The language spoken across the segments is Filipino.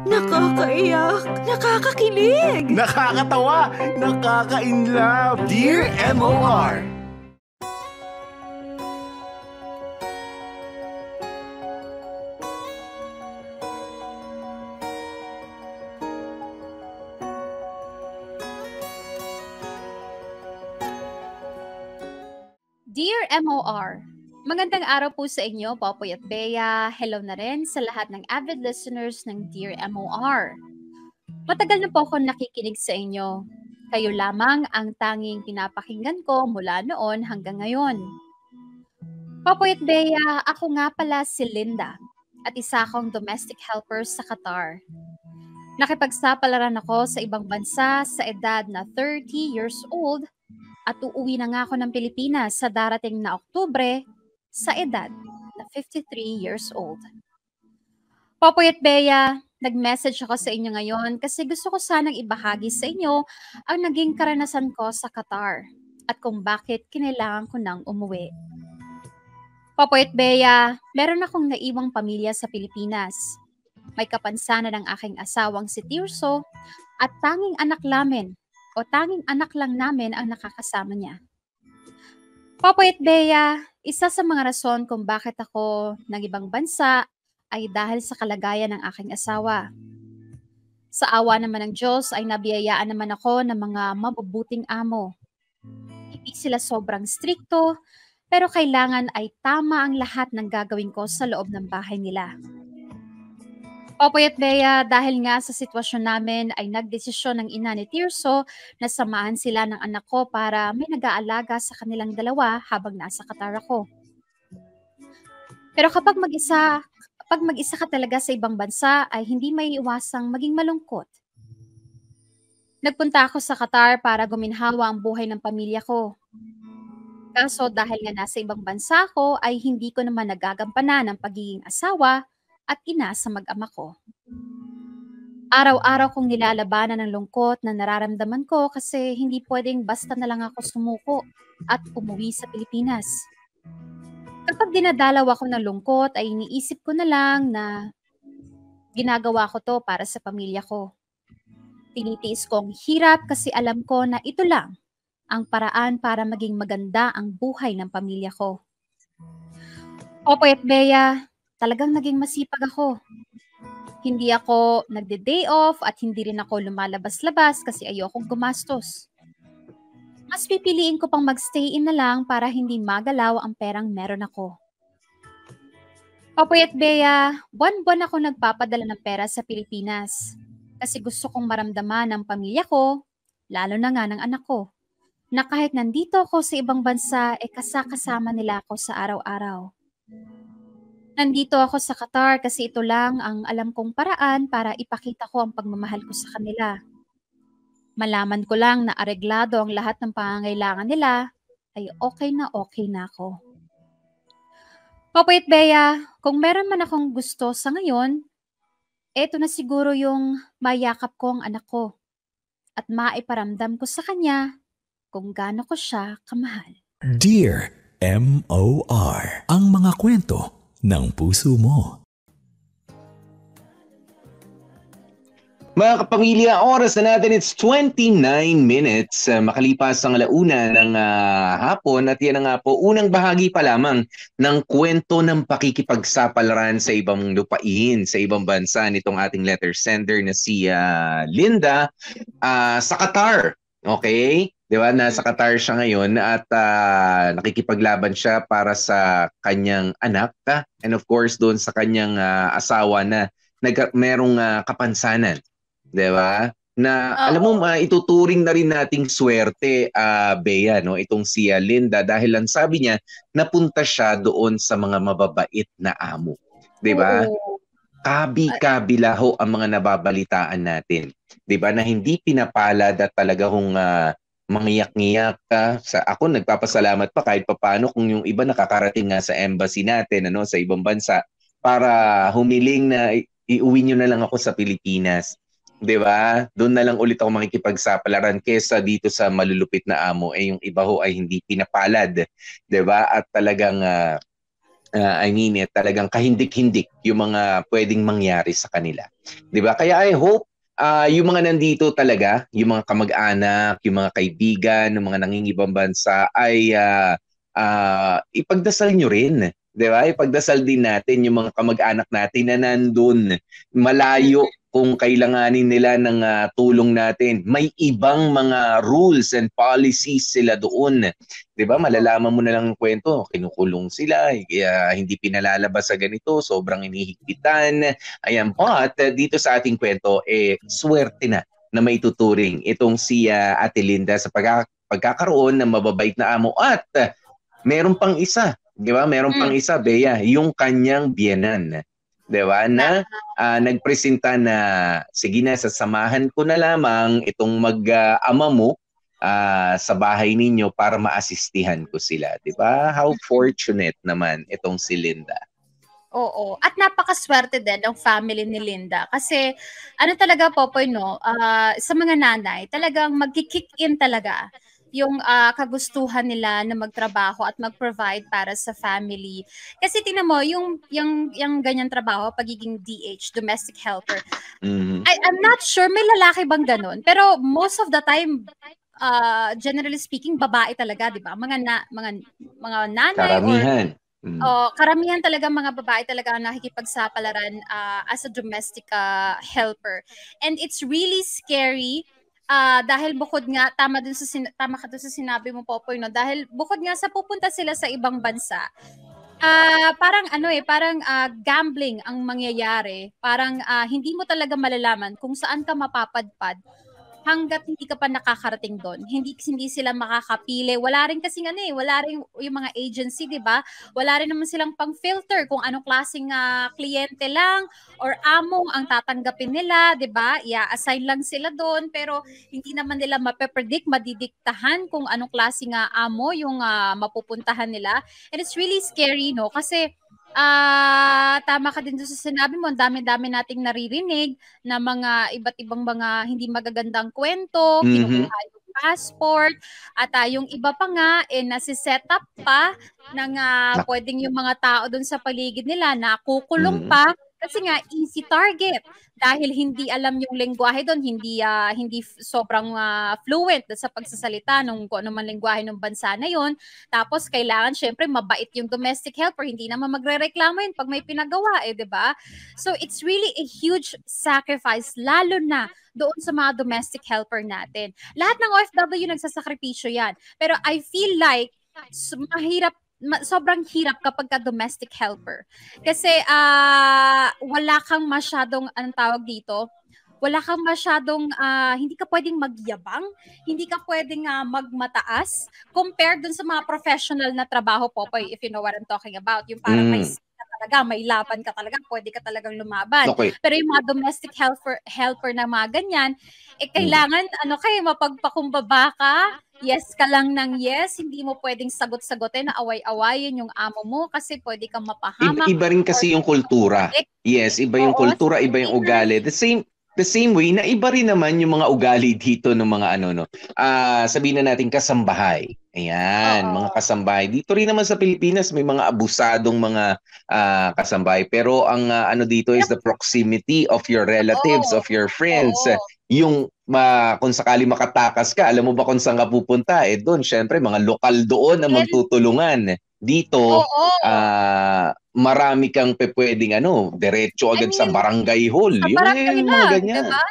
Nakakaiyak, nakakakilig, Nakakatawa, nakaka-inlove. Dear MOR. Dear MOR, magandang araw po sa inyo, Popoy at Bea. Hello na rin sa lahat ng avid listeners ng Dear MOR. Matagal na po ako nakikinig sa inyo. Kayo lamang ang tanging pinapakinggan ko mula noon hanggang ngayon. Popoy at Bea, ako nga pala si Linda at isa akong domestic helper sa Qatar. Nakipagsapalaran ako sa ibang bansa sa edad na 30 years old at uuwi na nga ako ng Pilipinas sa darating na Oktubre sa edad na 53 years old. Popoy at Bea, nag-message ako sa inyo ngayon kasi gusto ko sanang ibahagi sa inyo ang naging karanasan ko sa Qatar at kung bakit kinailangan ko nang umuwi. Popoy at Bea, meron akong naiwang pamilya sa Pilipinas. May kapansanan ng aking asawang si Tirso at tanging anak lang namin ang nakakasama niya. Popoy at Bea, isa sa mga rason kung bakit ako ng ibang bansa ay dahil sa kalagayan ng aking asawa. Sa awa naman ng Diyos ay nabiyayaan naman ako ng mga mabubuting amo. Hindi sila sobrang strikto, pero kailangan ay tama ang lahat ng gagawin ko sa loob ng bahay nila. Popoy at Bea, dahil nga sa sitwasyon namin ay nagdesisyon ng ina ni Tirso na samahan sila ng anak ko para may nag-aalaga sa kanilang dalawa habang nasa Qatar ako. Pero kapag mag-isa ka talaga sa ibang bansa ay hindi may iwasang maging malungkot. Nagpunta ako sa Qatar para guminhawa ang buhay ng pamilya ko. Kaso dahil nga nasa ibang bansa ako ay hindi ko naman nagagampanan ng pagiging asawa at ina sa mag-ama ko. Araw-araw kong nilalabanan ng lungkot na nararamdaman ko kasi hindi pwedeng basta na lang ako sumuko at umuwi sa Pilipinas. Kapag dinadalaw ako ng lungkot ay iniisip ko na lang na ginagawa ko to para sa pamilya ko. Tinitiis ko ang hirap kasi alam ko na ito lang ang paraan para maging maganda ang buhay ng pamilya ko. Popoy at Bea, talagang naging masipag ako. Hindi ako nagde-day off at hindi rin ako lumalabas-labas kasi ayokong gumastos. Mas pipiliin ko pang magstay in na lang para hindi magalaw ang perang meron ako. Popoy at Bea, buwan-buwan ako nagpapadala ng pera sa Pilipinas kasi gusto kong maramdaman ng pamilya ko, lalo na nga ng anak ko, na kahit nandito ako sa ibang bansa, kasama nila ako sa araw-araw. Nandito ako sa Qatar kasi ito lang ang alam kong paraan para ipakita ko ang pagmamahal ko sa kanila. Malaman ko lang na areglado ang lahat ng pangangailangan nila, ay okay na ako. Popoy at Bea, kung meron man akong gusto sa ngayon, eto na siguro yung mayakap ko ang anak ko at maiparamdam ko sa kanya kung gaano ko siya kamahal. Dear MOR, ang mga kwento ng puso mo. Mga kapamilya, oras na natin, it's 29 minutes makalipas ang alauna ng hapon at yan na nga po, unang bahagi pa lamang ng kwento ng pakikipagsapalaran sa ibang lupain, sa ibang bansa nitong ating letter sender na si Linda sa Qatar. Okay? Di ba? Nasa Qatar siya ngayon at nakikipaglaban siya para sa kanyang anak and of course doon sa kanyang asawa na merong kapansanan. Di ba? Na alam mo, ituturing na rin nating swerte, Bea, no? Itong si Linda dahil lang sabi niya, napunta siya doon sa mga mababait na amo. Di ba? Kabi-kabila ho ang mga nababalitaan natin. Di ba? Na hindi pinapalad at talaga kung mangiyak-ngiyak ka. Ako nagpapasalamat pa kahit papaano kung yung iba nakakarating nga sa embassy natin sa ibang bansa para humiling na iuwi nyo na lang ako sa Pilipinas. 'Di ba? Doon na lang ulit ako makikipagsapalaran kesa dito sa malulupit na amo yung iba ho ay hindi pinapalad, 'di ba? At talagang Talagang kahindik-hindik yung mga pwedeng mangyari sa kanila. 'Di ba? Kaya I hope yung mga nandito talaga, yung mga kamag-anak, yung mga kaibigan, ng mga nangingibang bansa ay ipagdasal nyo rin. 'Di ba? Ipagdasal din natin yung mga kamag-anak natin na nandun, malayo kung kailanganin nila ng tulong natin. May ibang mga rules and policies sila doon. 'Di ba? Malalaman mo na lang ang kwento, kinukulong sila, hindi pinalalabas sa ganito, sobrang inihigpitan. Ayan, but dito sa ating kwento, swerte na may tuturing itong si Ate Linda sa pagkakaroon ng mababait na amo. At meron pang isa, 'di ba? Meron pang isa, Bea, yung kanyang biyenan. 'Di ba? Na nagpresenta na, sige na, sasamahan ko na lamang itong mag-ama mo sa bahay ninyo para maasistihan ko sila. 'Di ba? How fortunate naman itong si Linda. Oo. At napakaswerte din ng family ni Linda. Kasi, ano talaga, Popoy, no? Sa mga nanay, talagang magki-kick in talaga yung kagustuhan nila na magtrabaho at mag-provide para sa family. Kasi tingnan mo, yung ganyan trabaho, pagiging DH, domestic helper. I'm not sure, may lalaki bang ganun? Pero most of the time, generally speaking, babae talaga, di ba? Mga nanay Karamihan. Karamihan talaga mga babae talaga ang nakikipagsapalaran as a domestic helper. And it's really scary dahil bukod nga tama ka dun sa sinabi mo, Popoy, no, dahil bukod nga sa pupunta sila sa ibang bansa, parang gambling ang mangyayari. Parang hindi mo talaga malalaman kung saan ka mapapadpad hangga't hindi ka pa nakakarating doon. Hindi sila makakapili. Wala rin kasing wala rin yung mga agency, 'di ba? Wala rin naman silang pang-filter kung anong klaseng kliyente lang or amo ang tatanggapin nila, 'di ba? I-assign lang sila doon, pero hindi naman nila mape-predict, madidiktahan kung anong klaseng amo yung mapupuntahan nila. And it's really scary, no? Kasi tama ka din doon sa sinabi mo, ang dami-dami nating naririnig na mga iba't ibang mga hindi magagandang kwento, kinukuha yung passport, at yung iba pa nga, nasi-set up pa ng pwedeng yung mga tao doon sa paligid nila na kukulong pa kasi nga easy target dahil hindi alam yung lengguwahe doon, hindi sobrang fluent sa pagsasalita nung kung ano man lengguwahe ng bansa na yon. Tapos kailangan syempre mabait yung domestic helper, hindi naman magrereklamo yun pag may pinagawa, 'di ba? So it's really a huge sacrifice, lalo na doon sa mga domestic helper natin. Lahat ng OFW nagsasakripisyo yan. Pero I feel like sobrang hirap kapag ka domestic helper. Kasi wala kang masyadong, anong tawag dito, wala kang masyadong, hindi ka pwedeng magyabang, hindi ka pwedeng magmataas compared dun sa mga professional na trabaho, Popoy, if you know what I'm talking about. Yung parang may talaga, may laban ka talaga, pwede ka talagang lumaban. Okay. Pero yung mga domestic helper na mga ganyan, kailangan, mapagpakumbaba ka, yes ka lang ng yes, hindi mo pwedeng sagot-sagotin na away-awayin yung amo mo kasi pwede kang mapahamak. Iba rin kasi yung kultura. Yes, iba yung kultura, iba yung ugali. The same way na iba rin naman yung mga ugali dito ng mga sabihin na natin kasambahay. Ayan, mga kasambahay. Dito rin naman sa Pilipinas may mga abusadong mga kasambahay. Pero ang dito is the proximity of your relatives, of your friends. Yung kung sakali makatakas ka, alam mo ba kung saan ka pupunta? Doon, syempre, mga lokal doon ang magtutulungan. Dito, marami kang pwedeng diretso agad sa barangay hall. Sa barangay yung mga ganyan. Diba?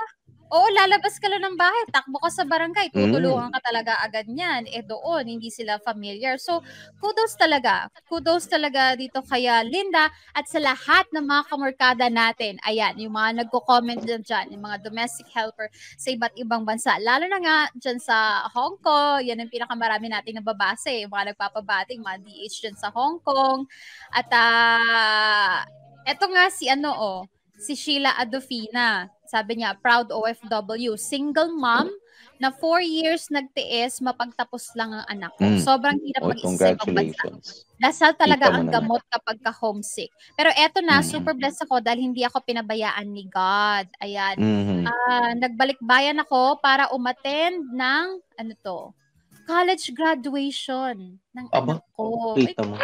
Oo, lalabas ka lang ng bahay, takbo ka sa barangay, tutulungan ka talaga agad niyan. Doon, hindi sila familiar. So, kudos talaga dito kaya Linda at sa lahat ng mga kamorkada natin. Ayan, yung mga nagko-comment dyan, yung mga domestic helper sa iba't ibang bansa. Lalo na nga dyan sa Hong Kong, yan ang pinakamarami natin nababase. Yung mga nagpapabating, mga DH dyan sa Hong Kong. At eto nga si Sheila Adofina. Sabi niya, proud OFW, single mom na 4 years nagtiis, mapagtapos lang ang anak ko. Sobrang hirap mag-isip sa ibang bansa. Dasal talaga ang gamot kapag ka-homesick. Pero eto na, super blessed ako dahil hindi ako pinabayaan ni God. Ayan. Nagbalik bayan ako para umattend ng, college graduation ng Aba, anak ko. kita mo.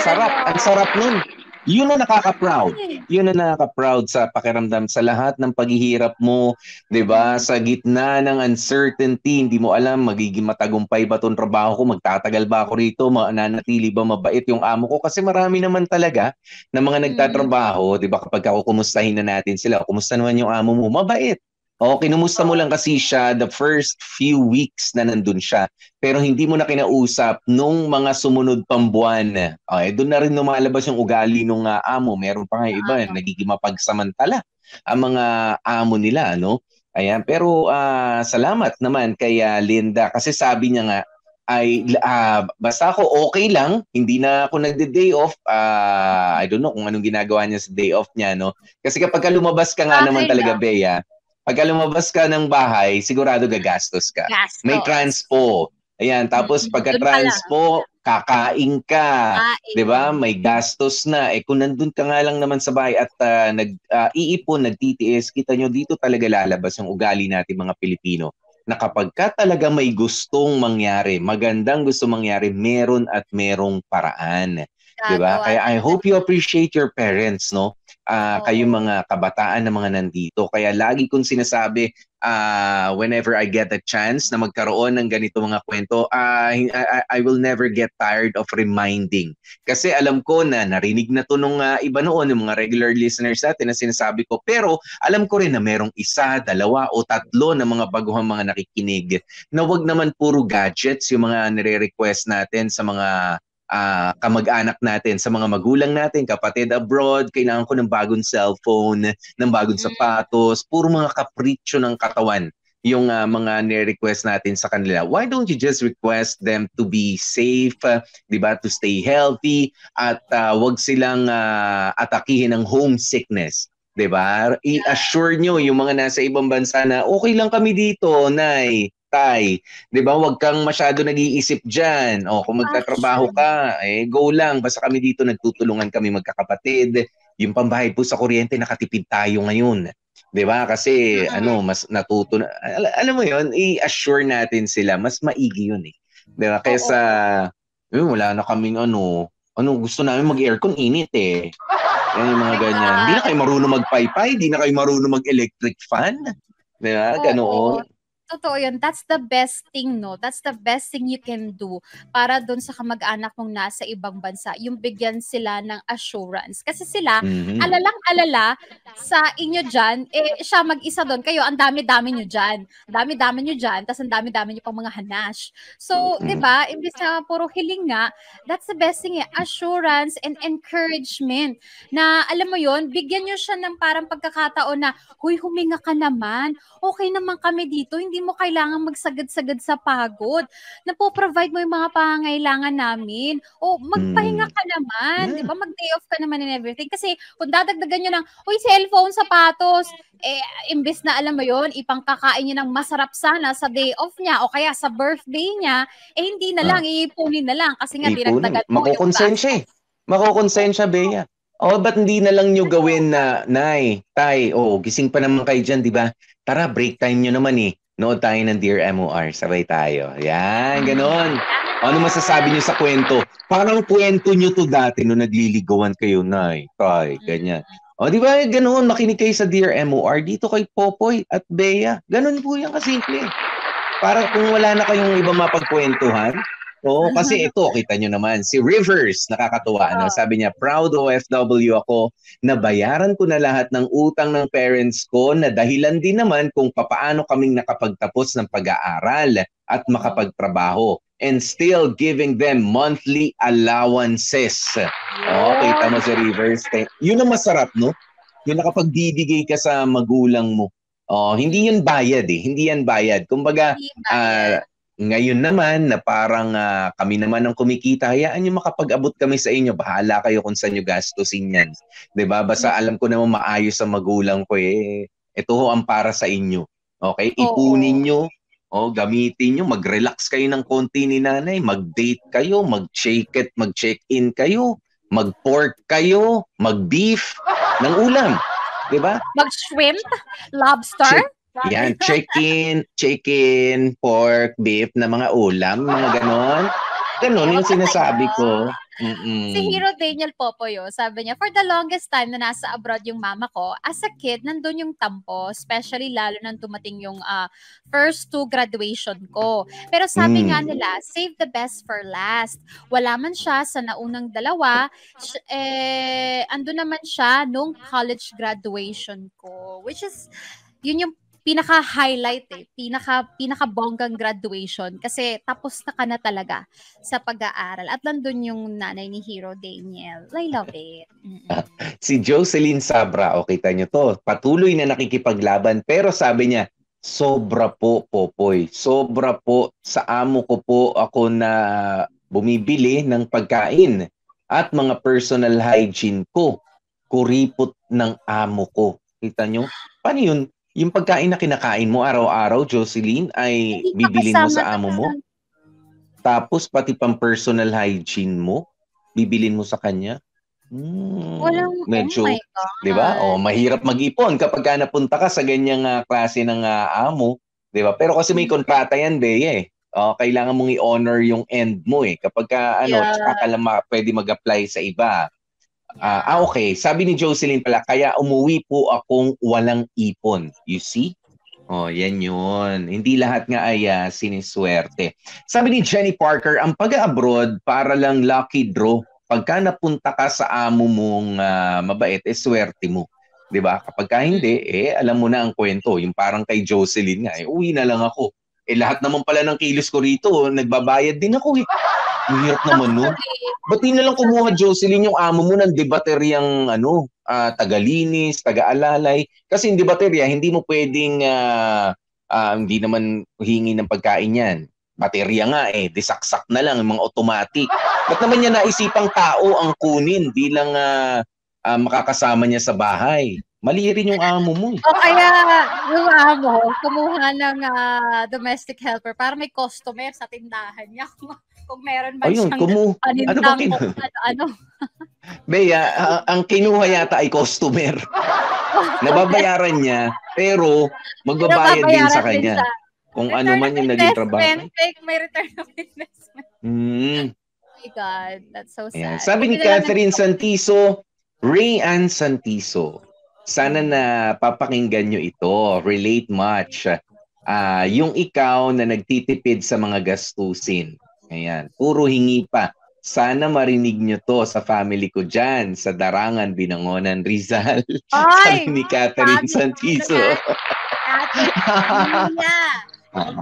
Sarap. Ang sarap nun. Yun na nakaka-proud. Yun na nakaka-proud sa pakiramdam sa lahat ng paghihirap mo, 'di ba? Sa gitna ng uncertainty, hindi mo alam magiging matagumpay ba 'tong trabaho ko, magtatagal ba ako rito, mananatili ba mabait yung amo ko kasi marami naman talaga na mga nagtatrabaho, 'di ba? Kapag kumustahin na natin sila, kumusta naman yung amo mo? Mabait. O, kinumusta mo lang kasi siya the first few weeks na nandun siya. Pero hindi mo na kinausap nung mga sumunod pang buwan. Doon na rin lumalabas yung ugali nung amo. Meron pa nga iba, nagiging mapagsamantala ang mga amo nila, no? Ayan, pero salamat naman kay Linda kasi sabi niya nga, basta ako okay lang, hindi na ako nagde-day off. I don't know kung anong ginagawa niya sa day off niya, no? Kasi kapag lumabas ka nga naman talaga, Bea, pagka lumabas ka ng bahay, sigurado gagastos ka. Gastos. May transpo. Ayan, tapos pagka-transpo, kakain ka. 'Di ba? May gastos na. Kung nandun ka nga lang naman sa bahay at nag-iipon, nagtitiis, kita nyo dito talaga lalabas yung ugali natin mga Pilipino. Na kapag ka talaga may gustong mangyari, magandang gusto mangyari, meron at merong paraan. 'Di ba? Kaya I hope you appreciate your parents, no? Kayong mga kabataan na mga nandito. Kaya lagi kong sinasabi, whenever I get a chance na magkaroon ng ganito mga kwento, I will never get tired of reminding. Kasi alam ko na narinig na to nung iba noon, yung mga regular listeners natin na sinasabi ko. Pero alam ko rin na merong isa, dalawa o tatlo na mga baguhang mga nakikinig na wag naman puro gadgets yung mga nire-request natin sa mga kamag-anak natin, sa mga magulang natin, kapatid abroad, kailangan ko ng bagong cellphone, ng bagong sapatos, puro mga kapritsyo ng katawan yung mga ni-request natin sa kanila. Why don't you just request them to be safe, di ba, to stay healthy, at wag silang atakihin ng homesickness. 'Di ba? I-assure nyo yung mga nasa ibang bansa na okay lang kami dito, Nay, Tay. 'Di ba? Huwag kang masyado nag-iisip diyan. Kung magtatrabaho ka, go lang. Basta kami dito nagtutulungan kami magkakapatid. Yung pambayad po sa kuryente, nakatipid tayo ngayon. 'Di ba? Kasi mas natuto na. Alam mo 'yon, i-assure natin sila, mas maigi 'yun eh. 'Di ba? Kaysa wala na kaming gusto namin mag-aircon, init eh. Yan yung mga ganyan. Hindi na kayo marunong mag-paypay, hindi na kayo marunong mag-electric fan. Diba? Ganoon. Totoo yun. That's the best thing, no? That's the best thing you can do para doon sa kamag-anak mong nasa ibang bansa. Yung bigyan sila ng assurance. Kasi sila, alalang-alala sa inyo dyan, siya mag-isa doon. Kayo, ang dami-dami nyo dyan. Dami-dami nyo dyan, tapos ang dami-dami nyo pang mga hanash. So, di ba, imbis na puro hiling nga, that's the best thing, assurance and encouragement. Na, alam mo yun, bigyan nyo siya ng parang pagkakataon na, huy, huminga ka naman. Okay naman kami dito, hindi mo kailangan magsagad-sagad sa pagod. Napo-provide mo yung mga pangangailangan namin. O magpahinga ka naman, 'di ba? Mag-day off ka naman and everything. Kasi kung dadagdagan niyo ng, cellphone, sapatos, imbes na alam mo 'yon, ipangkakain niyo ng masarap sana sa day off niya o kaya sa birthday niya, hindi na lang, iipunin na lang kasi nga dinagdagan mo yung gastos. Makokonsensya, Bea. Ba't hindi na lang nyo gawin na, Nay, Tay, gising pa naman kayo dyan, di ba? Tara, break time nyo naman eh. Nood tayo ng Dear MOR, sabay tayo. Yan, ganon. Ano masasabi nyo sa kwento? Parang kwento nyo to dati nung nagliligawan kayo, Nay, Tay, ganyan. Di ba, ganon, makinig kayo sa Dear MOR, dito kay Popoy at Bea. Ganon po yan kasimple. Para kung wala na kayong ibang mapagkwentuhan, kasi ito, kita nyo naman, si Rivers, nakakatuwa. Sabi niya, proud OFW ako, nabayaran ko na lahat ng utang ng parents ko na dahilan din naman kung papaano kaming nakapagtapos ng pag-aaral at makapagtrabaho. And still giving them monthly allowances. Kita mo si Rivers. Yun ang masarap, no? Yung nakapagbibigay ka sa magulang mo. Hindi yun bayad eh. Hindi yan bayad. Kumbaga, ngayon naman na parang kami naman ang kumikita, hayaan nyo makapag-abot kami sa inyo. Bahala kayo kung saan nyo gastusin yan. 'Di ba? Basta alam ko naman maayos ang magulang ko ito ang para sa inyo. Okay? Ipunin nyo, gamitin nyo, mag-relax kayo ng konti ni nanay, mag-date kayo, mag-check-in kayo, mag-pork kayo, mag-beef ng ulam. 'Di ba? Mag-shrimp, lobster. Yan, chicken, pork, beef na mga ulam, mga ganon. Ganon yung sinasabi ko. Si Hero Daniel Popoyo, sabi niya, for the longest time na nasa abroad yung mama ko, as a kid, nandun yung tampo, especially lalo nang tumating yung first 2 graduation ko. Pero sabi nga nila, save the best for last. Wala man siya sa naunang dalawa, andun naman siya nung college graduation ko. Which is, yun yung pinaka-highlight pinaka-bonggang graduation kasi tapos na ka na talaga sa pag-aaral at nandun yung nanay ni Hero Daniel. I love it. Si Jocelyn Sabra, o kita nyo to, patuloy na nakikipaglaban pero sabi niya, sobra po, Popoy. Sobra po sa amo ko po ako na bumibili ng pagkain at mga personal hygiene ko. Kuripot ng amo ko. Kita nyo? Paano yun? Yung pagkain na kinakain mo araw-araw, Jocelyn, ay bibilin mo sa amo mo? Tapos pati pang personal hygiene mo, bibilin mo sa kanya? Medyo, di ba? Mahirap mag-ipon kapag napunta ka sa ganyang klase ng amo. Di ba? Pero kasi may kontrata yan, Bea. Kailangan mong i-honor yung end mo kapag tsaka ka lang pwede mag-apply sa iba. Okay. Sabi ni Jocelyn pala, kaya umuwi po akong walang ipon. You see? Yan yun. Hindi lahat nga ay siniswerte. Sabi ni Jenny Parker, ang pag-abroad para lang lucky draw. Pagka napunta ka sa amo mong mabait, swerte mo. Diba? Kapag ka hindi, alam mo na ang kwento. Yung parang kay Jocelyn nga, uwi na lang ako. Lahat naman pala ng kilos ko rito, nagbabayad din ako. Mahirap naman nun. Ba't di na lang kumuha, Jocelyn, yung amo mo ng debateryang tagalinis, taga-alalay? Kasi yung debaterya, hindi mo pwedeng, hindi naman hingi ng pagkain yan. Baterya nga disaksak na lang, yung mga automatic. Ba't naman niya naisipang tao ang kunin bilang makakasama niya sa bahay? Mali rin yung amo mo. Kaya yung amo, kumuha ng domestic helper para may customer sa tindahan niya. Kung meron man siyang panindang ano. Bea, ang kinuha yata ay customer. Nababayaran niya, pero magbabayad din sa kanya. Kung ano man yung naging trabaho. May return of investment. Oh my God, that's so sad. Ayan. Sabi ni Catherine Santiso, Ray Ann Santiso, sana na papakinggan nyo ito. Relate much. Yung ikaw na nagtitipid sa mga gastusin. Ayan, puro hingi pa. Sana marinig nyo to sa family ko dyan, sa Darangan, Binangonan, Rizal. Sabi ni Catherine Santiso.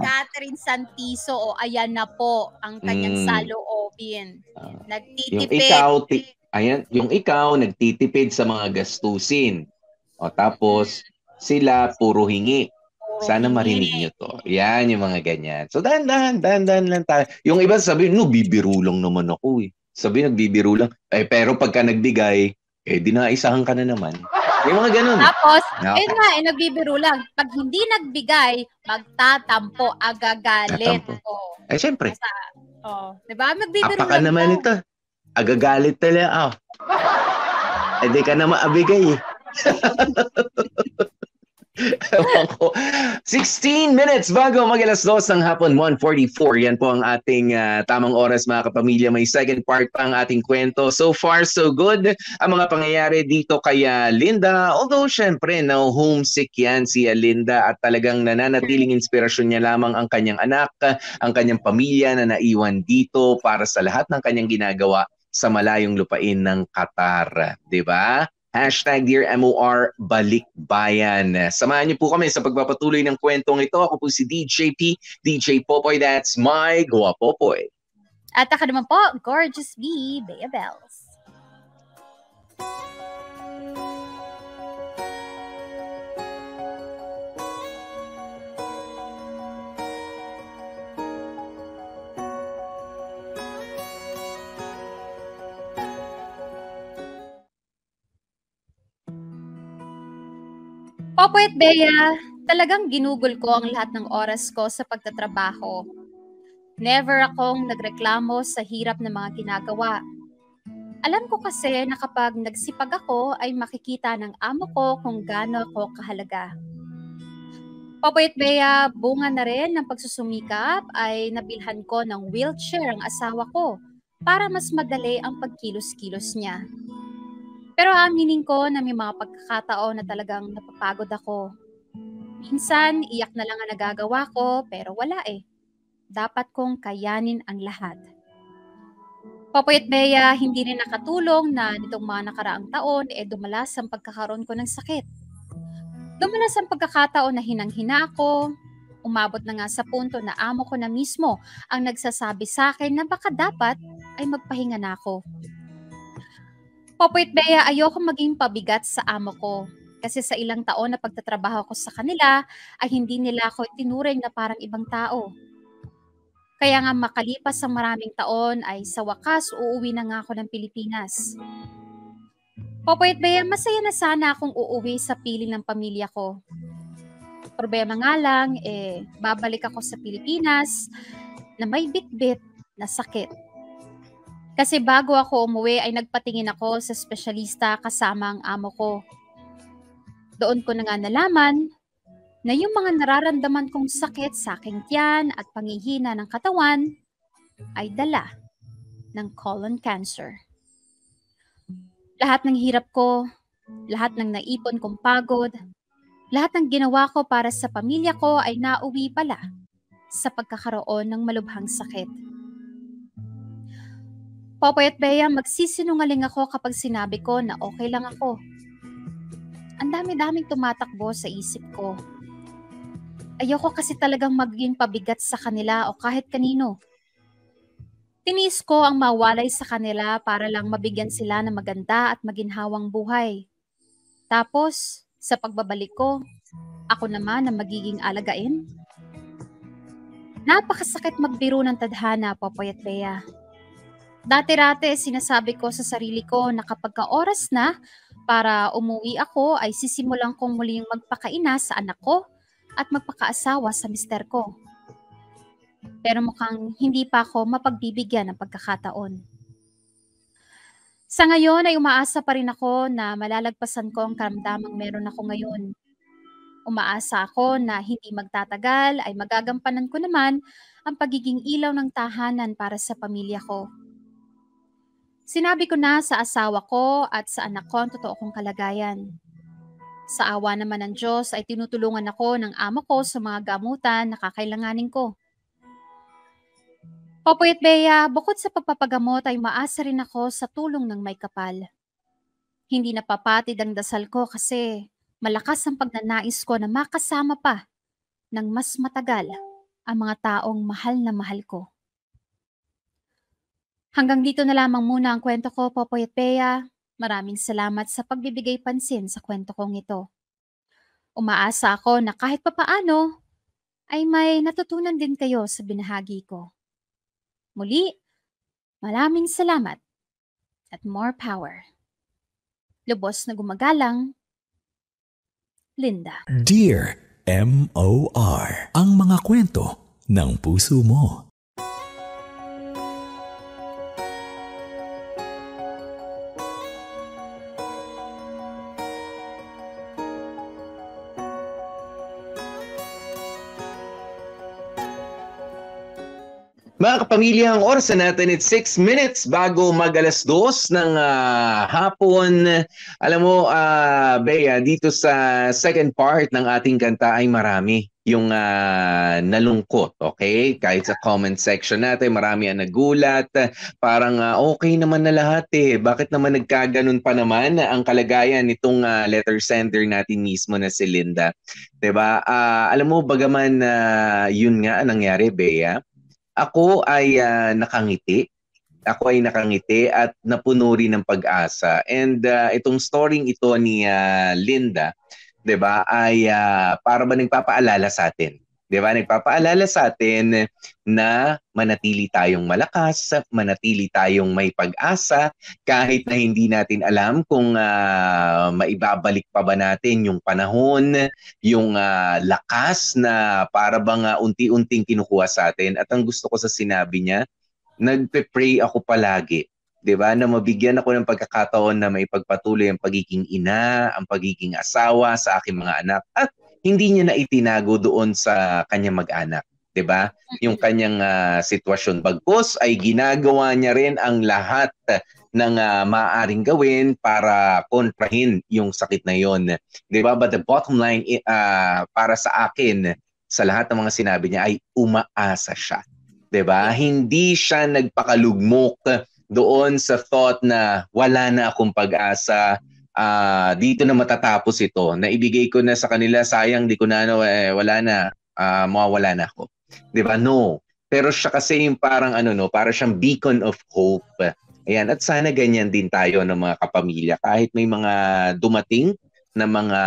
Catherine Santiso, ayan na po ang kanyang saloobin. Nagtitipid. Yung ikaw nagtitipid sa mga gastusin. Tapos sila puro hingi. Sana marinig nyo to. Yan yung mga ganyan. So dahan-dahan lang tayo. Yung iba sabi, bibiro lang naman ako Sabi, nagbibiro lang. Pero pagka nagbigay, dinaisahan ka na naman. Yung mga ganun. Tapos, nagbibiro lang. Pag hindi nagbigay, magtatampo, agagalit. Siyempre. Diba? Magbibiro Apaka lang. Naman ito. Agagalit talaga. Di ka na maabigay 16 minutes bago mag-alas 2 ng hapon, 1:44. Yan po ang ating tamang oras, mga kapamilya. May second part pa ang ating kwento. So far, so good ang mga pangyayari dito kay Linda. Although, syempre, homesick yan si Linda at talagang nananatiling inspirasyon niya lamang ang kanyang anak, ang kanyang pamilya na naiwan dito para sa lahat ng kanyang ginagawa sa malayong lupain ng Qatar. Diba? #Dear MOR Balikbayan. Samahan niyo po kami sa pagpapatuloy ng kwentong ito. Ako po si DJ P, DJ Popoy. That's my Guapopoy. At ako naman po, Gorgeous B, Bea Bells. Popoy at Bea, talagang ginugol ko ang lahat ng oras ko sa pagtatrabaho. Never akong nagreklamo sa hirap ng mga ginagawa. Alam ko kasi na kapag nagsipag ako ay makikita ng amo ko kung gaano ako kahalaga. Popoy at Bea, bunga na rin ng pagsusumikap ay nabilhan ko ng wheelchair ang asawa ko para mas madali ang pagkilos-kilos niya. Pero aminin ko na may mga pagkakataon na talagang napapagod ako. Minsan, iyak na lang ang nagagawa ko pero wala eh. Dapat kong kayanin ang lahat. Popoy at Bea, hindi rin nakatulong na nitong mga nakaraang taon dumalas ang pagkakaroon ko ng sakit. Dumalas ang pagkakataon na hinang-hina ako. Umabot na nga sa punto na amo ko na mismo ang nagsasabi sa akin na baka dapat ay magpahinga na ako. Popoy at Bea, ayoko maging pabigat sa amo ko. Kasi sa ilang taon na pagtatrabaho ko sa kanila ay hindi nila ako itinuring na parang ibang tao. Kaya nga makalipas ang maraming taon ay sa wakas uuwi na nga ako ng Pilipinas. Popoy at Bea, masaya na sana akong uuwi sa piling ng pamilya ko. Problema nga lang, babalik ako sa Pilipinas na may bit-bit na sakit. Kasi bago ako umuwi ay nagpatingin ako sa espesyalista kasama ang amo ko. Doon ko na nga nalaman na yung mga nararamdaman kong sakit sa aking tiyan at panghihina ng katawan ay dala ng colon cancer. Lahat ng hirap ko, lahat ng naipon kong pagod, lahat ng ginawa ko para sa pamilya ko ay nauwi pala sa pagkakaroon ng malubhang sakit. Popoy at Bea, magsisinungaling ako kapag sinabi ko na okay lang ako. Ang dami-daming tumatakbo sa isip ko. Ayoko kasi talagang maging pabigat sa kanila o kahit kanino. Tinis ko ang mawalay sa kanila para lang mabigyan sila ng maganda at maginhawang buhay. Tapos, sa pagbabalik ko, ako naman ang magiging alagain. Napakasakit magbiro ng tadhana, Popoy at Bea. Dati-rate, sinasabi ko sa sarili ko na kapag oras na para umuwi ako ay sisimulan kong muling magpakaina sa anak ko at magpakaasawa sa mister ko. Pero mukhang hindi pa ako mapagbibigyan ng pagkakataon. Sa ngayon ay umaasa pa rin ako na malalagpasan ko ang karamdamang meron ako ngayon. Umaasa ako na hindi magtatagal ay magagampanan ko naman ang pagiging ilaw ng tahanan para sa pamilya ko. Sinabi ko na sa asawa ko at sa anak ko ang totoo kong kalagayan. Sa awa naman ng Diyos ay tinutulungan ako ng amo ko sa mga gamutan na kakailanganin ko. Popoy at Bea, bukod sa pagpapagamot ay maasa rin ako sa tulong ng may kapal. Hindi napapatid ang dasal ko kasi malakas ang pagnanais ko na makasama pa ng mas matagal ang mga taong mahal na mahal ko. Hanggang dito na lamang muna ang kwento ko, Popoy at Bea. Maraming salamat sa pagbibigay pansin sa kwento kong ito. Umaasa ako na kahit papaano ay may natutunan din kayo sa binahagi ko. Muli, maraming salamat at more power. Lubos na gumagalang, Linda. Dear M.O.R. Ang mga kwento ng puso mo. Mga kapamilya, ang oras na natin, it's 6 minutes bago mag-2 ng hapon. Alam mo, Bea, dito sa second part ng ating kanta ay marami yung nalungkot, okay? Kahit sa comment section natin, marami ang nagulat. Parang okay naman na lahat eh. Bakit naman nagkaganon pa naman ang kalagayan nitong letter sender natin mismo na si Linda? Diba? Alam mo, bagaman yun nga ang nangyari, Bea, ako ay nakangiti. Ako ay nakangiti at napuno rin ng pag-asa. And itong storyng ito ni Linda, 'di ba, ay para ba nagpapaalala sa atin? 'Di ba? Nagpapaalala sa atin na manatili tayong malakas, manatili tayong may pag-asa kahit na hindi natin alam kung maibabalik pa ba natin yung panahon, yung lakas na para bang unti-unting kinukuha sa atin. At ang gusto ko sa sinabi niya, nagpe-pray ako palagi, 'di ba? Na mabigyan ako ng pagkakataon na maipagpatuloy ang pagiging ina, ang pagiging asawa sa aking mga anak at hindi niya na itinago doon sa kanyang mag-anak. 'Di ba? Yung kanyang sitwasyon. Bagkus ay ginagawa niya rin ang lahat ng maaaring gawin para kontrahin yung sakit na yon. 'Di ba? But the bottom line para sa akin, sa lahat ng mga sinabi niya ay umaasa siya. 'Di ba? Hindi siya nagpakalugmok doon sa thought na wala na akong pag-asa, dito na matatapos ito. Naibigay ko na sa kanila, sayang di ko na wala na, mawawala na ako. 'Di ba? No. Pero siya kasi yung parang para siyang beacon of hope. Ayan, at sana ganyan din tayo ng mga kapamilya kahit may mga dumating na mga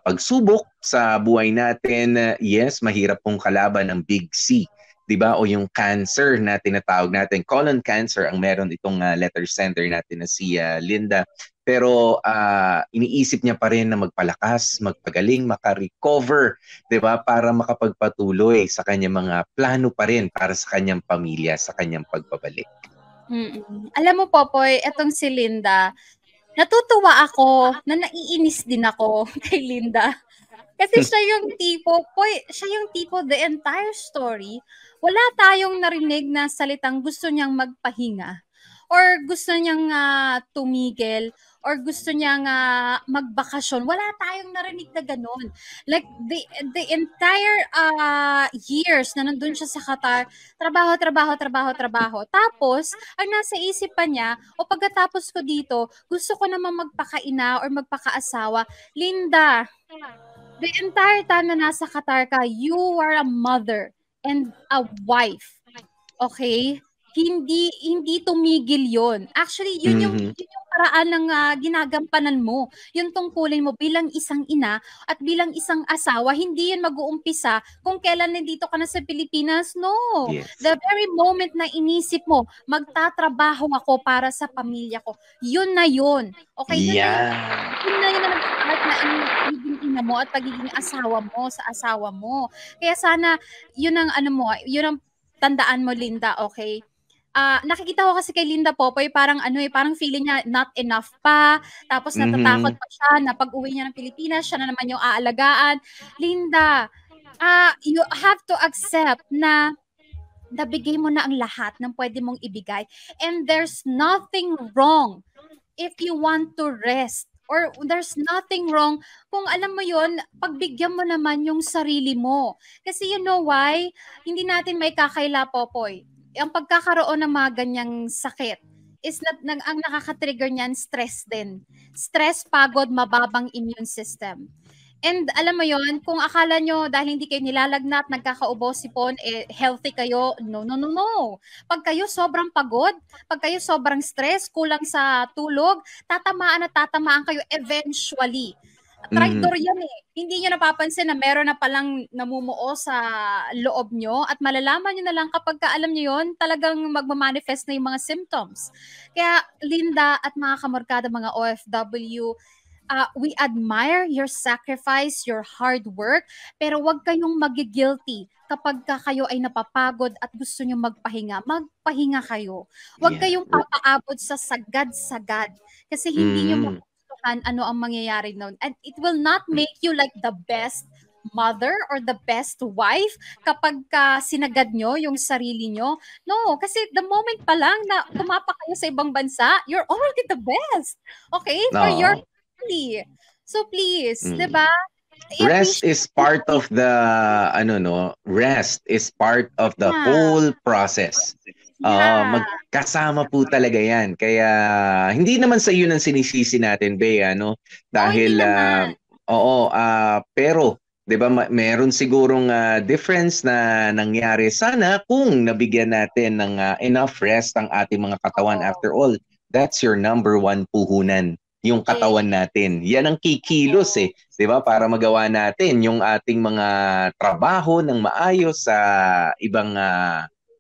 pagsubok sa buhay natin. Yes, mahirap pong kalaban ng Big C, 'di ba? O yung cancer na tinatawag natin, colon cancer ang meron itong letter sender natin na si Linda. Pero iniisip niya pa rin na magpalakas, magpagaling, makarecover, 'di ba? Para makapagpatuloy sa kanyang mga plano pa rin para sa kanyang pamilya, sa kanyang pagbabalik. Alam mo, Popoy, etong si Linda, natutuwa ako na naiinis din ako kay Linda. Kasi siya yung tipo, the entire story, wala tayong narinig na salitang gusto niyang magpahinga or gusto niyang tumigil or gusto niyang magbakasyon. Wala tayong narinig na ganun. Like, the entire years na nandun siya sa Qatar, trabaho. Tapos, ang nasa isipan niya, o pagkatapos ko dito, gusto ko naman magpakaina or magpakaasawa. Linda, the entire time na nasa Qatar ka, you are a mother and a wife. Okay? Hindi tumigil 'yon. Actually, yun yung paraan ng ginagampanan mo. Yung tungkulin mo bilang isang ina at bilang isang asawa, hindi yun mag-uumpisa kung kailan nandito ka na sa Pilipinas. No. Yes. The very moment na inisip mo, magtatrabaho ako para sa pamilya ko, yun na yun. Okay? Yun na nag-start na ang pagiging ina mo at pagiging asawa mo sa asawa mo. Kaya sana, yun ang yun ang tandaan mo, Linda, okay? Nakikita ko kasi kay Linda, Popoy, parang parang feeling niya not enough pa, tapos natatakot pa siya na pag-uwi niya ng Pilipinas, siya na naman yung aalagaan. Linda, you have to accept na nabigay mo na ang lahat ng pwede mong ibigay, and there's nothing wrong if you want to rest. Or there's nothing wrong kung alam mo yon, pagbigyan mo naman yung sarili mo. Kasi you know why? Hindi natin may kakaila, Popoy. Ang pagkakaroon ng mga ganyang sakit is ang nakaka-trigger niyan, stress din. Stress, pagod, mababang immune system. And alam mo yon, kung akala nyo dahil hindi kayo nilalagnat, nagkakaubo, sipon, healthy kayo, no. Pag kayo sobrang pagod, pag kayo sobrang stress, kulang sa tulog, tatamaan kayo eventually. Traitor yan eh. Hindi nyo napapansin na meron na palang namumuo sa loob nyo at malalaman nyo na lang kapag alam nyo yun, talagang magmamanifest na yung mga symptoms. Kaya Linda at mga kamorkada, mga OFW, we admire your sacrifice, your hard work, pero wag kayong magigilty kapag kayo ay napapagod at gusto nyo magpahinga kayo. Wag kayong papaabot sa sagad-sagad kasi hindi nyo ano ang mangyayari noon. And it will not make you like the best mother or the best wife kapag sinagad nyo yung sarili nyo. No, kasi the moment pa lang na kumapa kayo sa ibang bansa, you're already the best. Okay? For your family. So please, diba? Rest is part of the rest is part of the whole process. Magkasama po talaga yan. Kaya hindi naman sa iyo nang sinisisi natin, Bea, no? Dahil pero 'di ba meron sigurong difference na nangyari sana kung nabigyan natin ng enough rest ang ating mga katawan. After all, that's your number one puhunan, yung katawan natin. Yan ang kikilos 'di ba, para magawa natin yung ating mga trabaho ng maayos sa ibang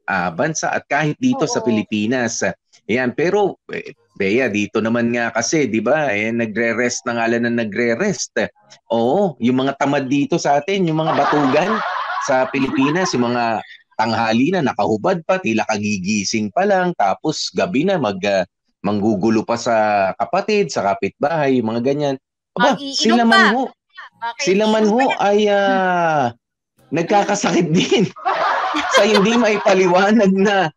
bansa at kahit dito sa Pilipinas. Ayan, pero Bea, dito naman nga kasi, 'di ba? Nagre-rest na nga lang na nagre-rest. Oo, yung mga tamad dito sa atin, yung mga batugan sa Pilipinas, yung mga tanghali na nakahubad pa, tila kagigising pa lang, tapos gabi na manggugulo pa sa kapatid, sa kapitbahay, yung mga ganyan. Aba, sila man ho. Okay. Sila man ho ay nagkakasakit din sa hindi maipaliwanag na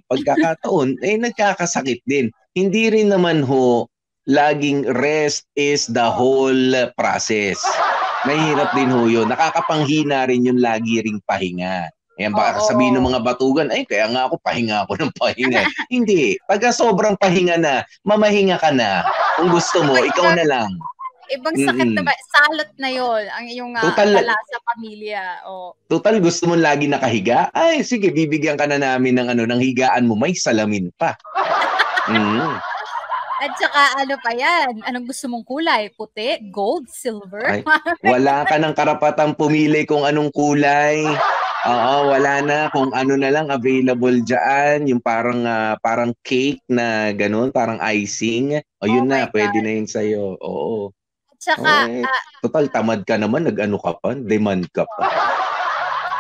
pagkakataon nagkakasakit din. Hindi rin naman ho laging rest is the whole process. Mahirap din ho yun. Nakakapanghina rin yung lagi ring pahinga. Ayan, baka sabihin ng mga batugan, kaya nga ako pahinga ako ng pahinga. Hindi. Pagka sobrang pahinga na, mamahinga ka na. Kung gusto mo, ikaw na lang. Ibang sakit na ba? Salot na yon ang iyong dala sa pamilya. Total, gusto mo lagi nakahiga? Ay, sige, bibigyan ka na namin ng higaan mo. May salamin pa. At saka pa yan? Anong gusto mong kulay? Puti? Gold? Silver? Ay, wala ka ng karapatang pumili kung anong kulay. Oo, wala na. Kung ano na lang available dyan. Yung parang cake na ganun, parang icing. O yun na, pwede na yun sa'yo. Oo. Tsaka, total, tamad ka naman, nag-ano ka pa, demand ka pa.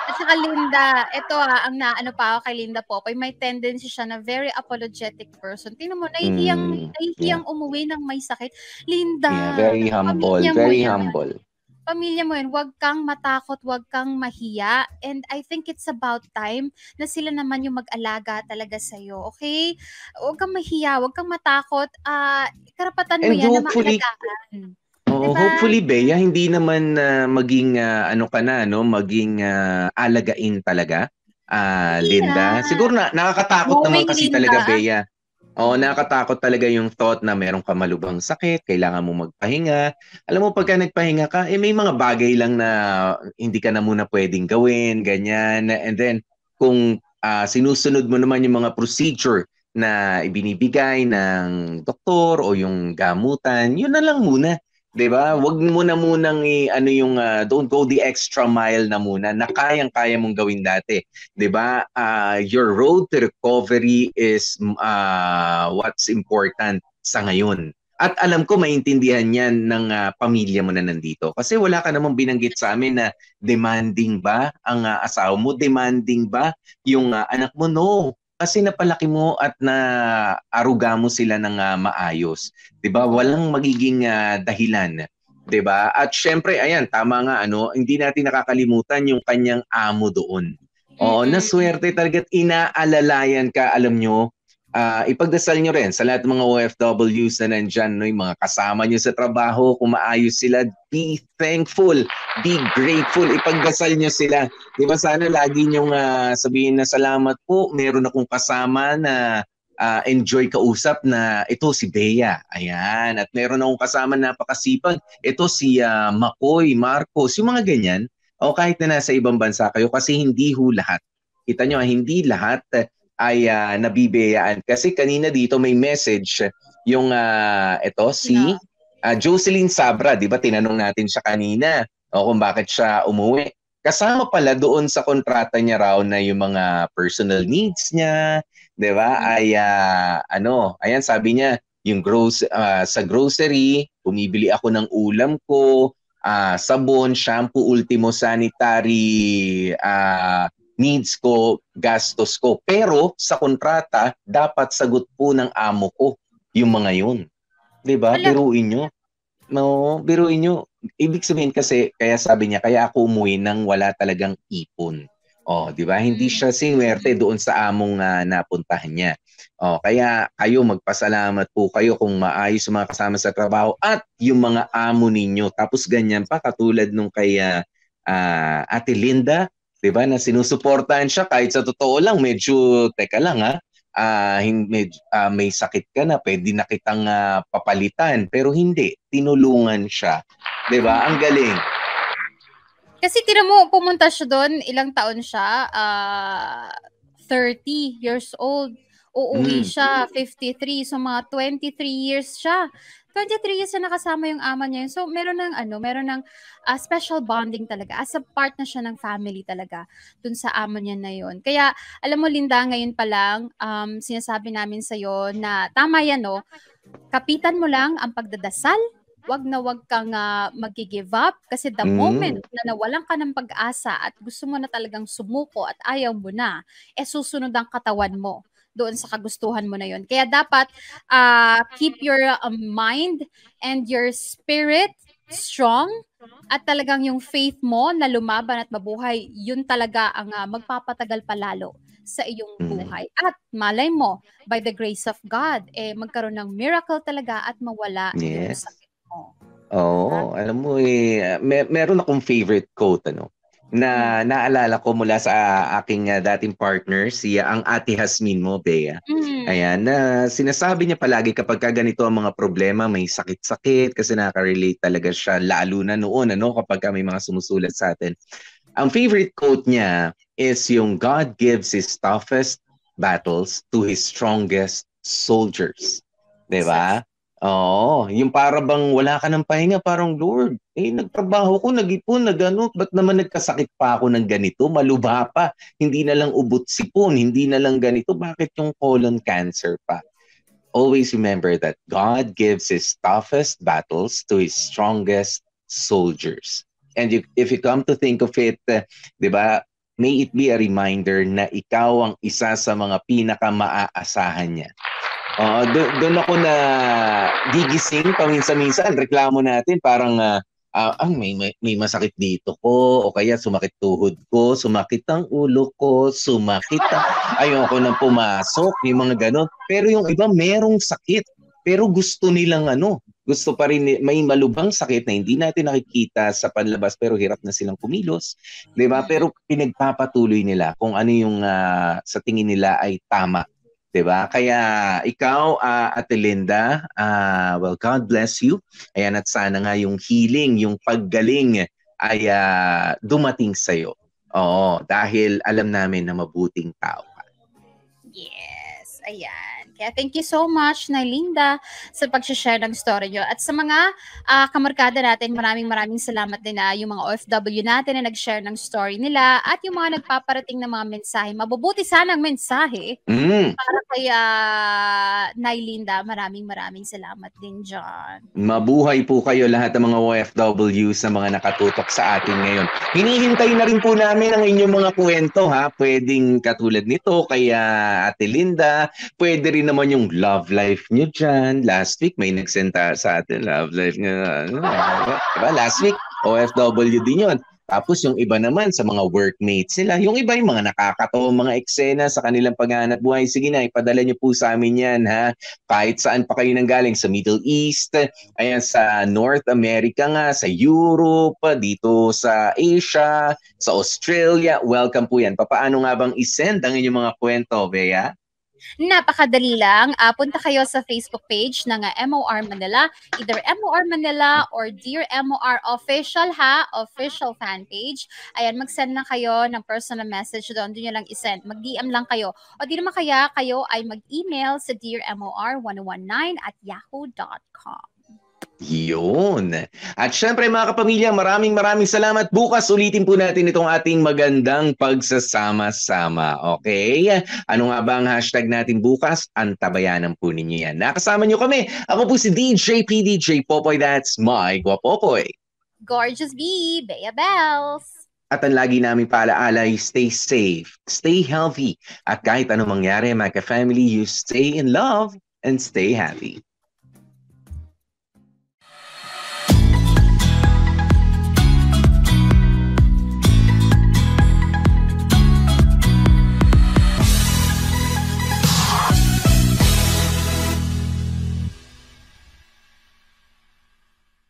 At saka Linda, ito ang naano pa ako kay Linda Popoy, may tendency siya na very apologetic person. Tingnan mo, nahihiyang umuwi ng may sakit. Linda, yeah, very humble, very humble. Pamilya mo yun, huwag kang matakot, huwag kang mahiya. And I think it's about time na sila naman yung mag-alaga talaga sa'yo, okay? Huwag kang mahiya, huwag kang matakot. Karapatan mo yan na maalagaan. Diba? Hopefully, Bea, hindi naman maging maging alagain talaga, Linda. Siguro nakakatakot naman kasi talaga, Bea. Nakakatakot talaga yung thought na meron ka malubhang sakit, kailangan mo magpahinga. Alam mo, pagka nagpahinga ka, may mga bagay lang na hindi ka na muna pwedeng gawin, ganyan. And then, kung sinusunod mo naman yung mga procedure na ibinibigay ng doktor o yung gamutan, yun na lang muna. 'Di ba? Wag mo na munang don't go the extra mile na muna na kayang-kaya mong gawin dati. 'Di ba? Your road to recovery is what's important sa ngayon. At alam ko maintindihan 'yan ng pamilya mo na nandito. Kasi wala ka namang binanggit sa amin na demanding ba ang asawa mo, demanding ba yung anak mo? No. Kasi napalaki mo at na-aruga mo sila ng maayos. 'Di ba? Walang magiging dahilan, 'di ba? At syempre, ayan, tama nga hindi natin nakakalimutan yung kanyang amo doon. Oo, naswerte talaga at inaalalayan ka, alam nyo. Ipagdasal nyo rin sa lahat ng mga OFWs na nandyan, yung mga kasama nyo sa trabaho, kung maayos sila, be thankful, be grateful, ipagdasal nyo sila. Di ba sana lagi nyong sabihin na salamat po, meron akong kasama na enjoy kausap na ito si Bea. Ayan, at meron akong kasama na napakasipag, ito si Makoy, Marcos, yung mga ganyan. O kahit na nasa ibang bansa kayo, kasi hindi ho lahat. Kita nyo, hindi lahat ay nabibiyaan. Kasi kanina dito may message yung si Jocelyn Sabra, di ba? Tinanong natin siya kanina kung bakit siya umuwi. Kasama pala doon sa kontrata niya raw na yung mga personal needs niya, di ba? Ay ayan, sabi niya, yung sa grocery, bumibili ako ng ulam ko, sabon, shampoo, ultimo sanitary needs ko, gastos ko. Pero sa kontrata, dapat sagot po ng amo ko yung mga yun. 'Di ba? Biruin nyo. No, biruin nyo. Ibig sabihin kasi, kaya sabi niya, kaya ako umuwi nang wala talagang ipon. 'di ba? Hindi siya sinuwerte doon sa among napuntahan niya. Kaya kayo magpasalamat po kayo kung maayos yung mga kasama sa trabaho at yung mga amo ninyo. Tapos ganyan pa, katulad nung kay Ate Linda, 'di ba, na sinusuportahan siya kahit sa totoo lang medyo teka lang may sakit ka na, pwede na kitang papalitan, pero hindi, tinulungan siya. 'Di ba? Ang galing. Kasi tira mo, pumunta siya doon, ilang taon siya? 30 years old. Uuwi siya, 53. So mga 23 years siya. 23 years na nakasama yung ama niya. So meron ng special bonding talaga. As a part na siya ng family talaga dun sa ama niya na yun. Kaya alam mo Linda, ngayon pa lang sinasabi namin sa'yo na tama yan, no? Kapitan mo lang ang pagdadasal. Wag kang mag-give up kasi the moment na nawalan ka ng pag-asa at gusto mo na talagang sumuko at ayaw mo na, susunod ang katawan mo. doon sa kagustuhan mo na yun. Kaya dapat keep your mind and your spirit strong at talagang yung faith mo na lumaban at mabuhay, yun talaga ang magpapatagal palalo sa iyong buhay. At malay mo, by the grace of God, magkaroon ng miracle talaga at mawala yung sakit mo. Oo, alam mo meron akong favorite quote na naalala ko mula sa aking dating partner, ang Ate Hasmin mo, Bea. Ayan, sinasabi niya palagi kapag ganito ang mga problema, may sakit-sakit kasi nakaka-relate talaga siya lalo na noon kapag may mga sumusulat sa atin. Ang favorite quote niya is yung God gives his toughest battles to his strongest soldiers. 'Di ba? Oo, yung para bang wala ka ng pahinga, parang Lord, nagtrabaho ko, nag-ipon, ba't naman nagkasakit pa ako ng ganito, malubha pa, hindi na lang ubot sipon, hindi na lang ganito, bakit yung colon cancer pa? Always remember that God gives his toughest battles to his strongest soldiers. And if you come to think of it, di ba, may it be a reminder na ikaw ang isa sa mga pinaka-maaasahan niya. Doon ako na gigising paminsan-minsan, reklamo natin parang may masakit dito ko o kaya sumakit tuhod ko, sumakit ang ulo ko, ayoko nang pumasok, yung mga ganon. Pero yung iba merong sakit, pero gusto nilang gusto pa rin, may malubhang sakit na hindi natin nakikita sa panlabas pero hirap na silang kumilos, 'di ba? Pero pinagpapatuloy nila kung ano yung sa tingin nila ay tama. 'Di ba? Kaya ikaw, Ate Linda, well, God bless you. Ayan, at sana nga yung healing, yung paggaling ay dumating sa'yo. Oo, dahil alam namin na mabuting tao ka. Yes, ayan. Kaya thank you so much, Linda, sa pag-share ng story nyo. At sa mga kamarkada natin, maraming salamat din na yung mga OFW natin na nag-share ng story nila at yung mga nagpaparating na mga mensahe. Mabubuti sana ang mensahe para kay Linda. Maraming salamat din dyan. Mabuhay po kayo lahat ng mga OFW sa mga nakatutok sa atin ngayon. Hinihintay na rin po namin ang inyong mga kwento, ha? Pwedeng katulad nito kaya Ate Linda, pwede rin naman yung love life nyo dyan. Last week may nagsenta sa atin, love life nyo. Diba? Last week, OFW din yun. Tapos yung iba naman sa mga workmates nila, yung iba yung mga nakakatawa mga eksena sa kanilang paghahanap buhay. Sige na, ipadala nyo po sa amin yan, ha? Kahit saan pa kayo nanggaling, sa Middle East, ayan, sa North America nga, sa Europe, dito sa Asia, sa Australia, welcome po yan. Paano nga bang isend ang inyong mga kwento, Bea? Napakadali lang. Punta kayo sa Facebook page ng MOR Manila, either MOR Manila or Dear MOR Official, ha? Official fan page. Ayan, mag-send na kayo ng personal message doon. Doon nyo lang isend. Mag-DM lang kayo. O di naman kaya kayo ay mag-email sa dearmor1019@yahoo.com. Yun. At syempre mga kapamilya, maraming salamat. Bukas ulitin po natin itong ating magandang pagsasama-sama. Okay? Ano nga ba ang hashtag natin bukas? Antabayanan po ninyo yan. Nakasama nyo kami. Ako po si DJ PDJ Popoy. That's my Guapopoy. Gorgeous B, Bea Bells. At ang lagi namin paalaala, stay safe, stay healthy. At kahit anong mangyari, mga ka-family, you stay in love and stay happy.